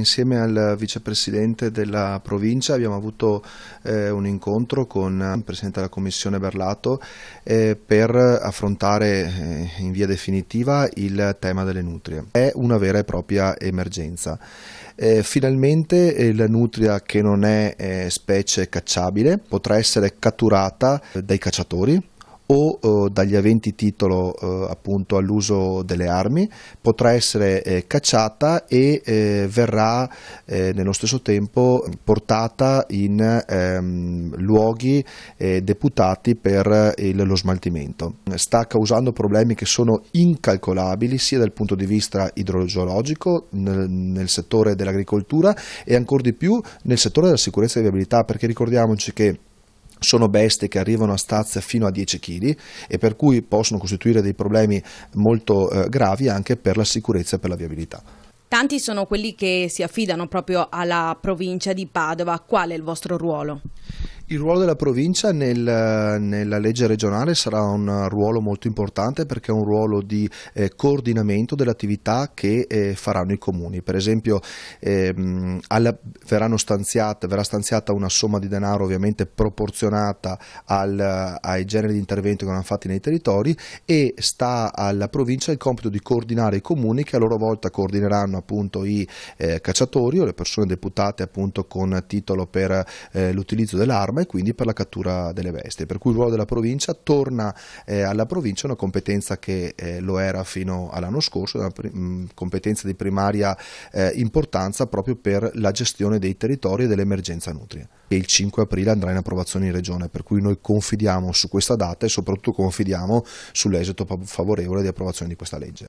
insieme al vicepresidente della provincia abbiamo avuto un incontro con il presidente della commissione Berlato per affrontare in via definitiva il tema delle nutrie. È una vera e propria emergenza. Finalmente la nutria, che non è specie cacciabile, potrà essere catturata dai cacciatori o dagli aventi titolo appunto all'uso delle armi, potrà essere cacciata e verrà nello stesso tempo portata in luoghi deputati per lo smaltimento. Sta causando problemi che sono incalcolabili sia dal punto di vista idrogeologico nel settore dell'agricoltura e ancor di più nel settore della sicurezza e viabilità, perché ricordiamoci che sono bestie che arrivano a stazza fino a 10 kg e per cui possono costituire dei problemi molto gravi anche per la sicurezza e per la viabilità. Tanti sono quelli che si affidano proprio alla provincia di Padova. Qual è il vostro ruolo? Il ruolo della provincia nella legge regionale sarà un ruolo molto importante, perché è un ruolo di coordinamento delle attività che faranno i comuni. Per esempio verrà stanziata una somma di denaro ovviamente proporzionata ai generi di intervento che vanno fatti nei territori, e sta alla provincia il compito di coordinare i comuni, che a loro volta coordineranno appunto i cacciatori o le persone deputate appunto con titolo per l'utilizzo dell'arma e quindi per la cattura delle bestie, per cui il ruolo della provincia torna alla provincia, una competenza che lo era fino all'anno scorso, una competenza di primaria importanza proprio per la gestione dei territori e dell'emergenza nutria. E il 5 aprile andrà in approvazione in regione, per cui noi confidiamo su questa data e soprattutto confidiamo sull'esito favorevole di approvazione di questa legge.